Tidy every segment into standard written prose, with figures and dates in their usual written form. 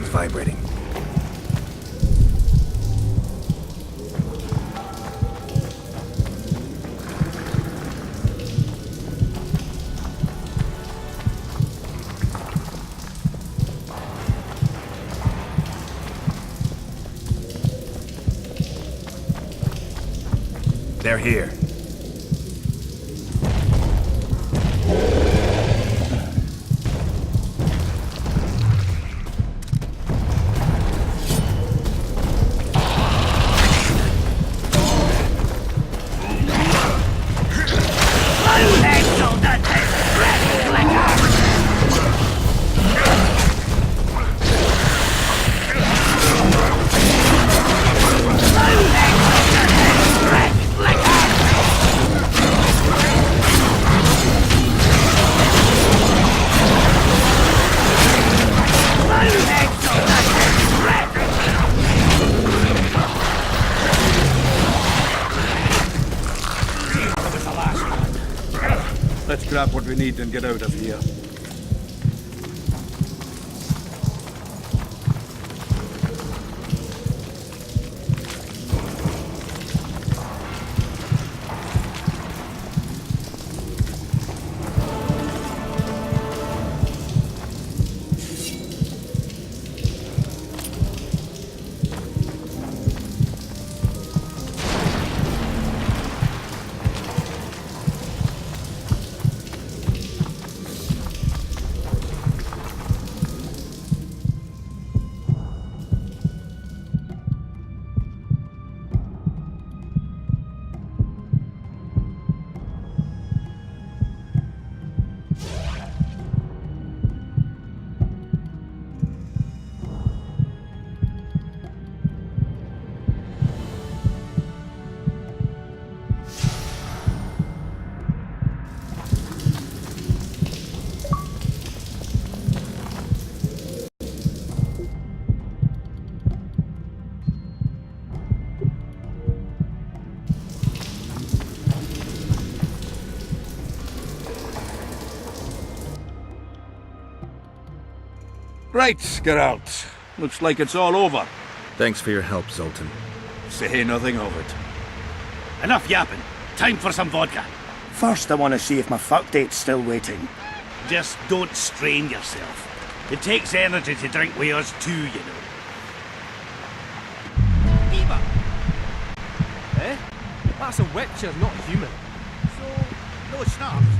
System's vibrating. They're here. Let's grab what we need and get out of here. Right, Geralt. Looks like it's all over. Thanks for your help, Zoltan. Say nothing of it. Enough yapping. Time for some vodka. First, I want to see if my fuck date's still waiting. Just don't strain yourself. It takes energy to drink with us too, you know. Eva! Eh? That's a witcher, not human. So, no schnapps.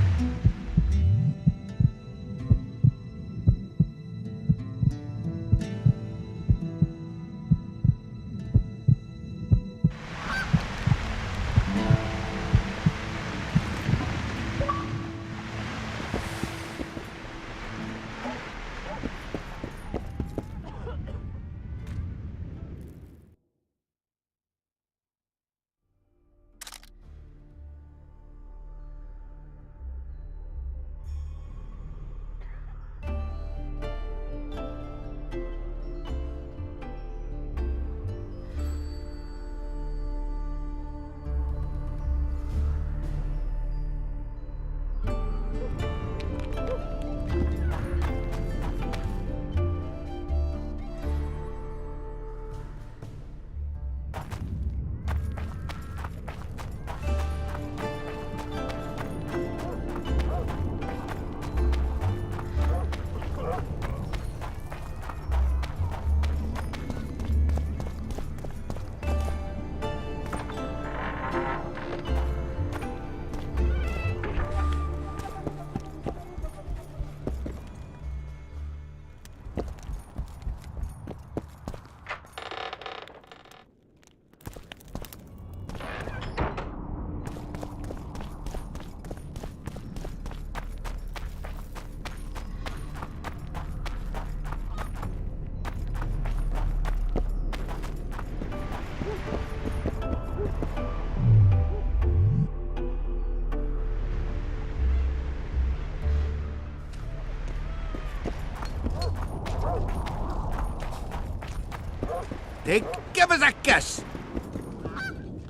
Hey, give us a kiss!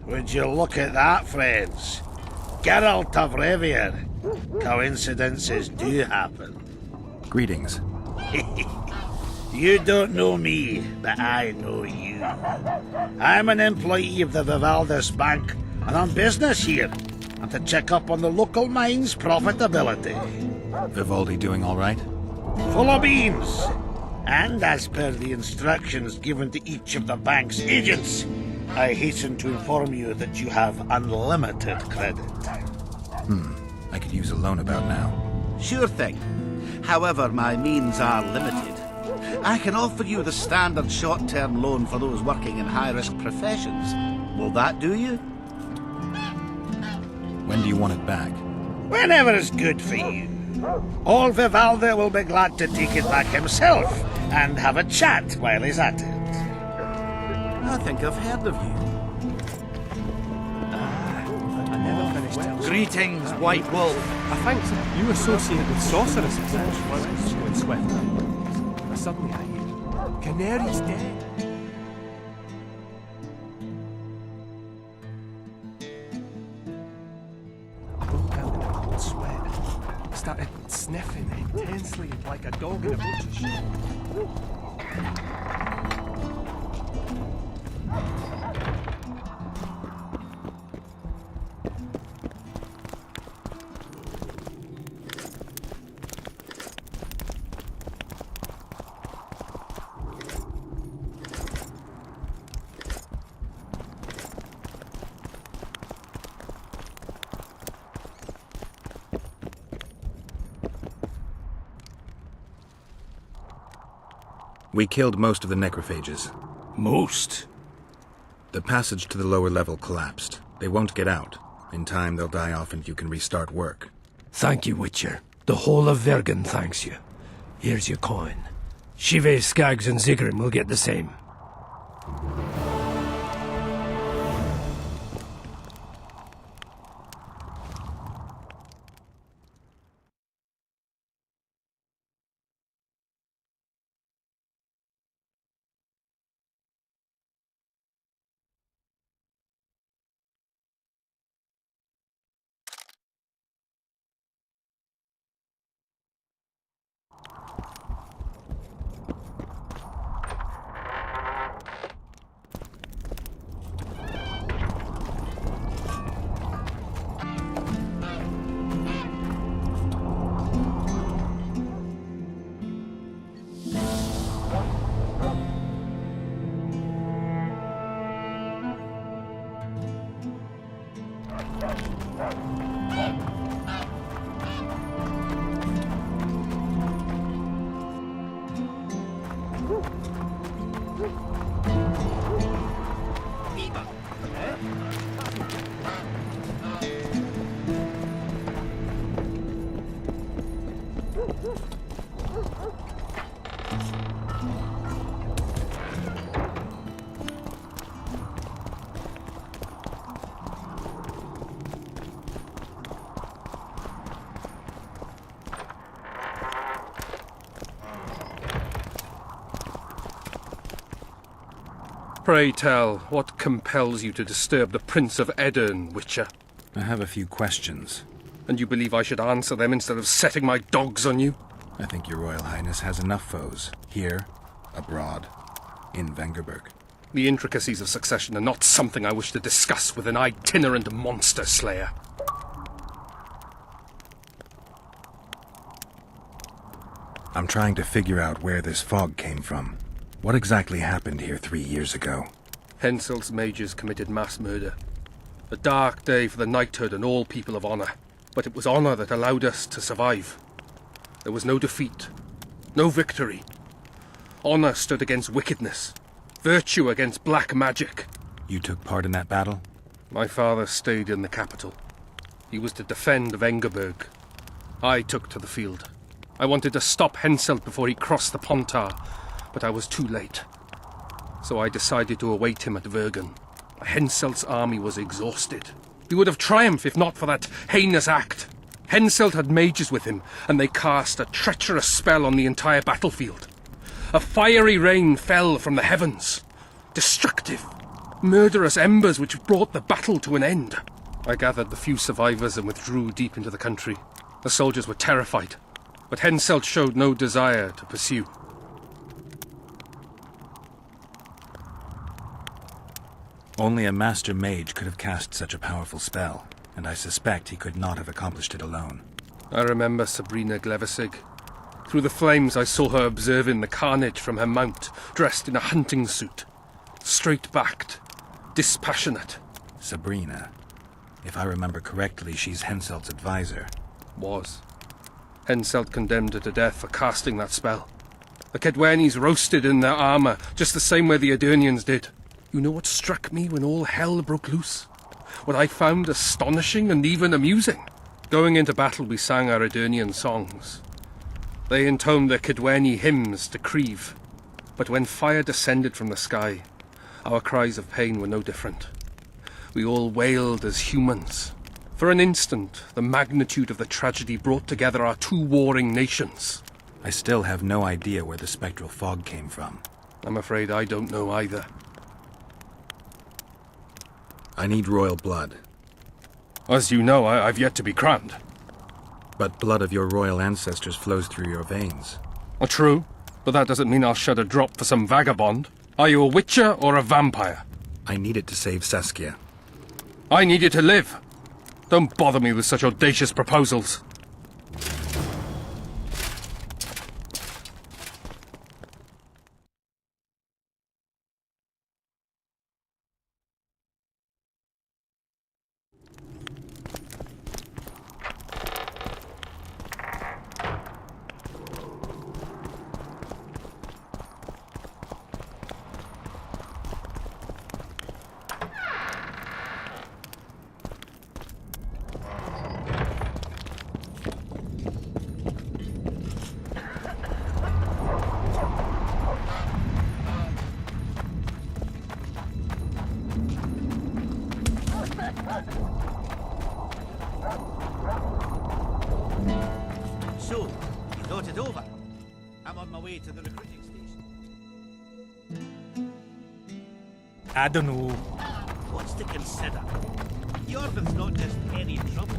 Would you look at that, friends? Geralt of Rivia. Coincidences do happen. Greetings. You don't know me, but I know you. I'm an employee of the Vivaldis Bank, and on business here, and to check up on the local mine's profitability. Vivaldi doing all right? Full of beans. And as per the instructions given to each of the bank's agents, I hasten to inform you that you have unlimited credit. I could use a loan about now. Sure thing. However, my means are limited. I can offer you the standard short-term loan for those working in high-risk professions. Will that do you? When do you want it back? Whenever is good for you. Old Vivaldi will be glad to take it back himself and have a chat while he's at it. I think I've heard of you. I never finished telling you. Greetings, White Wolf. I think so. You associate with sorceresses. Just going swift. But suddenly I hear, Canary's dead. I broke out in a cold sweat. I started sniffing intensely like a dog in a butcher shop. We killed most of the necrophages. Most? The passage to the lower level collapsed. They won't get out. In time, they'll die off and you can restart work. Thank you, Witcher. The whole of Vergen thanks you. Here's your coin. Shive, Skaggs, and Zigrim will get the same. Pray tell, what compels you to disturb the Prince of Edirn, Witcher? I have a few questions. And you believe I should answer them instead of setting my dogs on you? I think your Royal Highness has enough foes. Here, abroad, in Vengerberg. The intricacies of succession are not something I wish to discuss with an itinerant monster slayer. I'm trying to figure out where this fog came from. What exactly happened here 3 years ago? Henselt's mages committed mass murder. A dark day for the knighthood and all people of honor. But it was honor that allowed us to survive. There was no defeat, no victory. Honor stood against wickedness, virtue against black magic. You took part in that battle? My father stayed in the capital. He was to defend Vengerberg. I took to the field. I wanted to stop Henselt before he crossed the Pontar, but I was too late. So I decided to await him at Vergen. Henselt's army was exhausted. He would have triumphed if not for that heinous act. Henselt had mages with him, and they cast a treacherous spell on the entire battlefield. A fiery rain fell from the heavens. Destructive, murderous embers which brought the battle to an end. I gathered the few survivors and withdrew deep into the country. The soldiers were terrified, but Henselt showed no desire to pursue. Only a master mage could have cast such a powerful spell, and I suspect he could not have accomplished it alone. I remember Sabrina Glevissig. Through the flames I saw her observing the carnage from her mount, dressed in a hunting suit. Straight-backed, dispassionate. Sabrina. If I remember correctly, she's Henselt's advisor. Was. Henselt condemned her to death for casting that spell. The Kedwenis roasted in their armour, just the same way the Edirnians did. You know what struck me when all hell broke loose? What I found astonishing and even amusing? Going into battle we sang our Edirnian songs. They intoned their Kedweni hymns to Creve. But when fire descended from the sky, our cries of pain were no different. We all wailed as humans. For an instant, the magnitude of the tragedy brought together our two warring nations. I still have no idea where the spectral fog came from. I'm afraid I don't know either. I need royal blood. As you know, I've yet to be crowned. But blood of your royal ancestors flows through your veins. True, but that doesn't mean I'll shed a drop for some vagabond. Are you a witcher or a vampire? I need it to save Saskia. I need you to live. Don't bother me with such audacious proposals. So, you thought it over? I'm on my way to the recruiting station. I don't know. What's to consider? Jorvin's not just any trouble.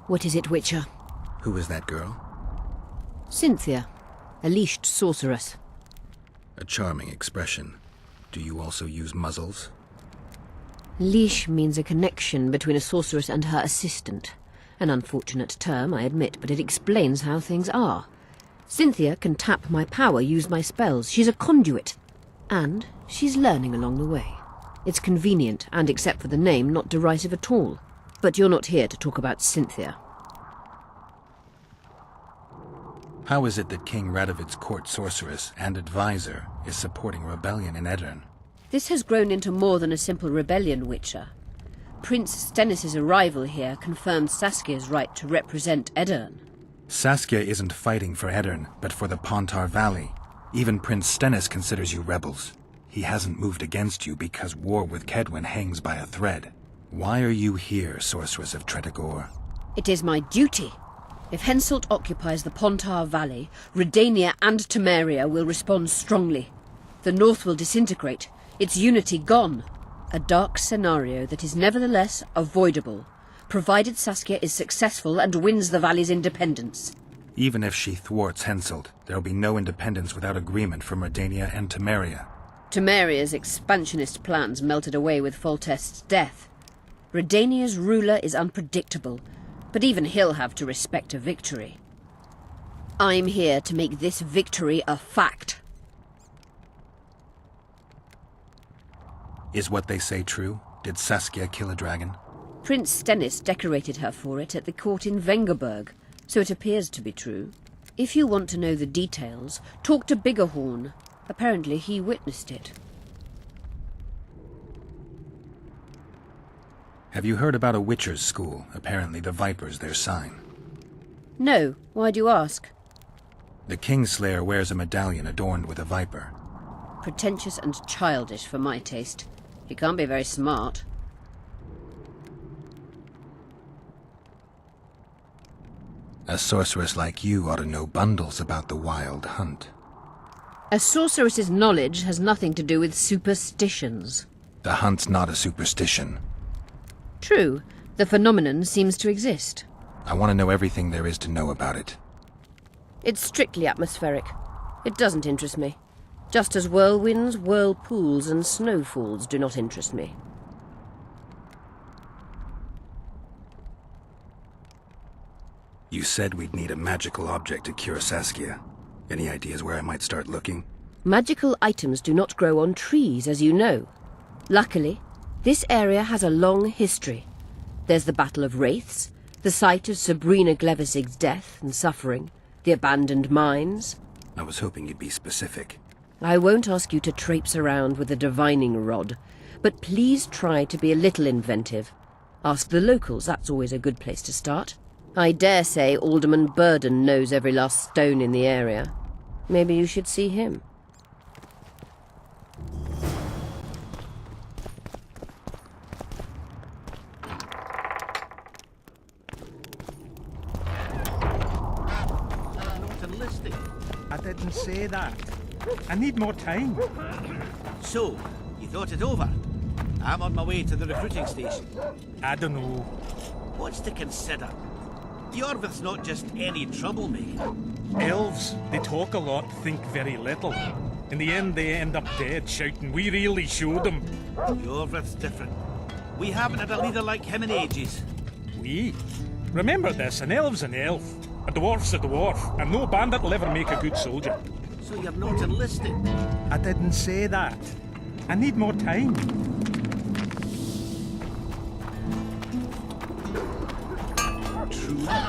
What is it, Witcher? Who is that girl? Cynthia, a leashed sorceress. A charming expression. Do you also use muzzles? Leash means a connection between a sorceress and her assistant. An unfortunate term, I admit, but it explains how things are. Cynthia can tap my power, use my spells. She's a conduit. And she's learning along the way. It's convenient, and except for the name, not derisive at all. But you're not here to talk about Cynthia. How is it that King Radovid's court sorceress and advisor is supporting rebellion in Aedirn? This has grown into more than a simple rebellion, Witcher. Prince Stennis' arrival here confirmed Saskia's right to represent Aedirn. Saskia isn't fighting for Aedirn, but for the Pontar Valley. Even Prince Stennis considers you rebels. He hasn't moved against you because war with Kedwen hangs by a thread. Why are you here, Sorceress of Tretogor? It is my duty. If Henselt occupies the Pontar Valley, Redania and Temeria will respond strongly. The North will disintegrate, its unity gone. A dark scenario that is nevertheless avoidable, provided Saskia is successful and wins the Valley's independence. Even if she thwarts Henselt, there'll be no independence without agreement from Redania and Temeria. Temeria's expansionist plans melted away with Foltest's death. Redania's ruler is unpredictable, but even he'll have to respect a victory. I'm here to make this victory a fact. Is what they say true? Did Saskia kill a dragon? Prince Stennis decorated her for it at the court in Vengerberg, so it appears to be true. If you want to know the details, talk to Biggerhorn. Apparently he witnessed it. Have you heard about a Witcher's school? Apparently the Viper's their sign. No, why do you ask? The Kingslayer wears a medallion adorned with a viper. Pretentious and childish for my taste. He can't be very smart. A sorceress like you ought to know bundles about the Wild Hunt. A sorceress's knowledge has nothing to do with superstitions. The hunt's not a superstition. True, the phenomenon seems to exist. I want to know everything there is to know about it. It's strictly atmospheric. It doesn't interest me. Just as whirlwinds, whirlpools, and snowfalls do not interest me. You said we'd need a magical object to cure Saskia. Any ideas where I might start looking? Magical items do not grow on trees, as you know. Luckily, this area has a long history. There's the Battle of Wraiths, the site of Sabrina Glevisig's death and suffering, the abandoned mines. I was hoping you'd be specific. I won't ask you to traipse around with a divining rod, but please try to be a little inventive. Ask the locals, that's always a good place to start. I dare say Alderman Burden knows every last stone in the area. Maybe you should see him. Not enlisting. I didn't say that. I need more time. So, you thought it over? I'm on my way to the recruiting station. I don't know. What's to consider? Yorvith's not just any troublemaker. Elves, they talk a lot, think very little. In the end, they end up dead, shouting, "We really showed them." Yorvith's different. We haven't had a leader like him in ages. We? Remember this, an elf's an elf. A dwarf's a dwarf, and no bandit will ever make a good soldier. So you're not enlisting? I didn't say that. I need more time.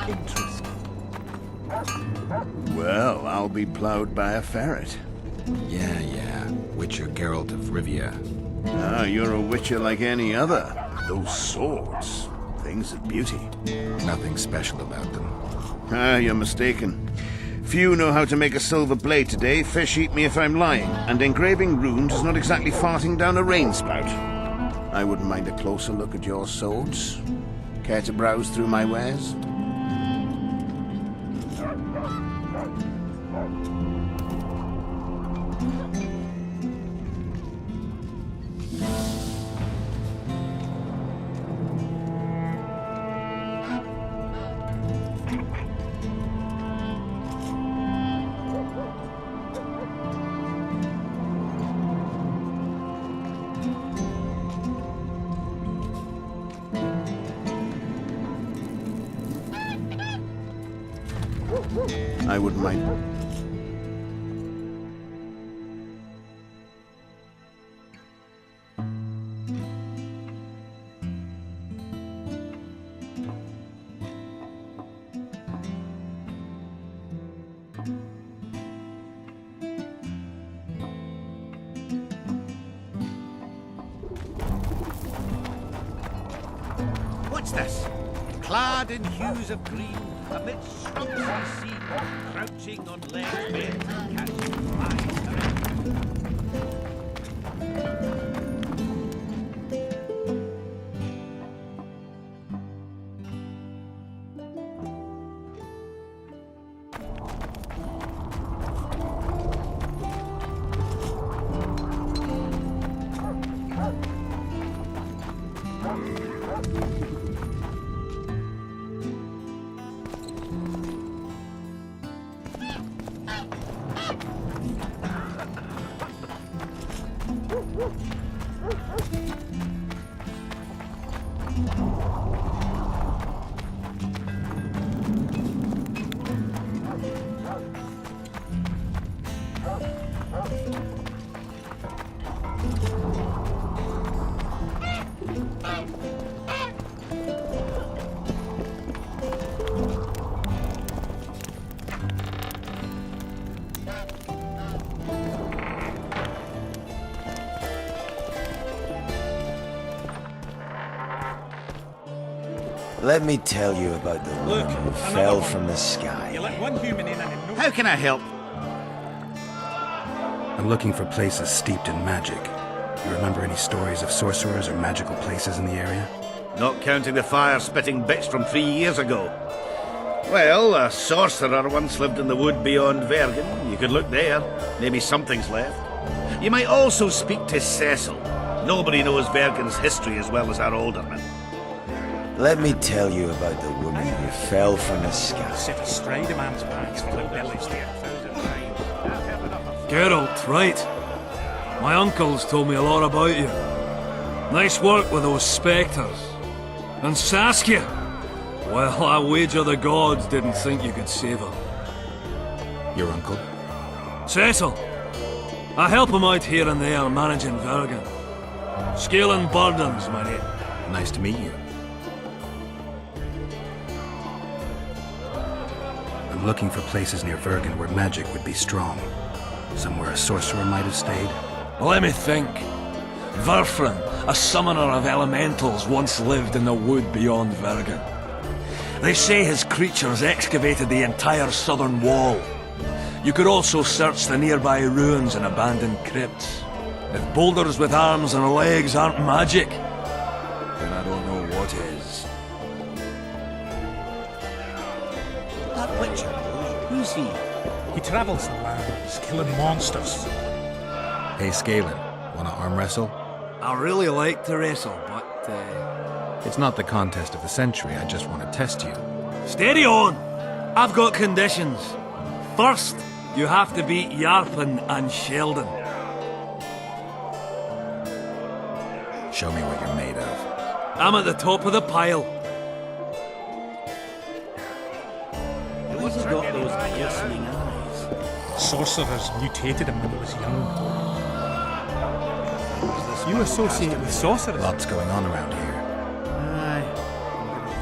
Interesting. Well, I'll be ploughed by a ferret. Yeah. Witcher Geralt of Rivia. Ah, you're a witcher like any other. Those swords, things of beauty. Nothing special about them. Ah, you're mistaken. Few know how to make a silver blade today, fish eat me if I'm lying, and engraving runes is not exactly farting down a rain spout. I wouldn't mind a closer look at your swords. Care to browse through my wares? I wouldn't mind. What's this? Clad in hues of green, amidst shrubs and sea, crouching on legs bent and catching flies around. Let me tell you about the woman who fell from the sky. You let one human in and it How can I help? I'm looking for places steeped in magic. You remember any stories of sorcerers or magical places in the area? Not counting the fire-spitting bitch from 3 years ago. Well, a sorcerer once lived in the wood beyond Vergen. You could look there. Maybe something's left. You might also speak to Cecil. Nobody knows Vergen's history as well as our alderman. Let me tell you about the woman who fell from the sky. Set astride a man's backs for the bellies there. Geralt, right. My uncles told me a lot about you. Nice work with those spectres. And Saskia! Well, I wager the gods didn't think you could save her. Your uncle? Cecil! I help him out here and there managing Vergen. Scaling burdens, my name. Nice to meet you. I'm looking for places near Vergen where magic would be strong. Somewhere a sorcerer might have stayed. Let me think. Verfrin, a summoner of elementals, once lived in the wood beyond Vergen. They say his creatures excavated the entire southern wall. You could also search the nearby ruins and abandoned crypts. If boulders with arms and legs aren't magic, then I don't know what is. That witcher, who's he? He travels the lands, killing monsters. Hey, Scalen, wanna arm wrestle? I really like to wrestle, but It's not the contest of the century, I just want to test you. steady on! I've got conditions. First, you have to beat Yarpen and Sheldon. Show me what you're made of. I'm at the top of the pile. Who's got those glistening eyes? Sorcerers mutated him when he was young. You associate with sorcerers? Lots going on around here. Aye.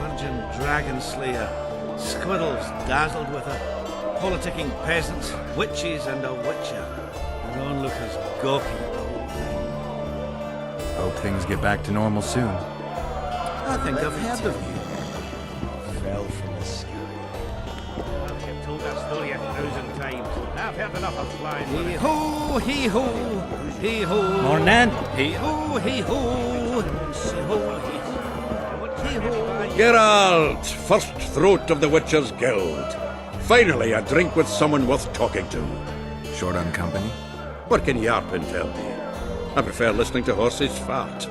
Virgin Dragon Slayer. Squirrels dazzled with her. Politicking peasants, witches and a witcher. And onlookers gawking at the whole thing. Hope things get back to normal soon. I think I've heard of you. Fell from the sky. I've told that story 1,000 times. I've heard enough of flying. Hee-ho, hee-ho, hee-ho. Morning. Hee-ho, hee-ho, hee-ho, hee-ho. Geralt, first throat of the Witcher's Guild. Finally, a drink with someone worth talking to. Short on company? What can Yarpen tell me? I prefer listening to horses fart.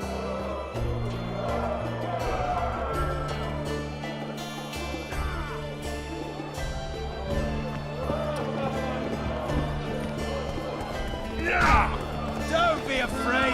Don't be afraid.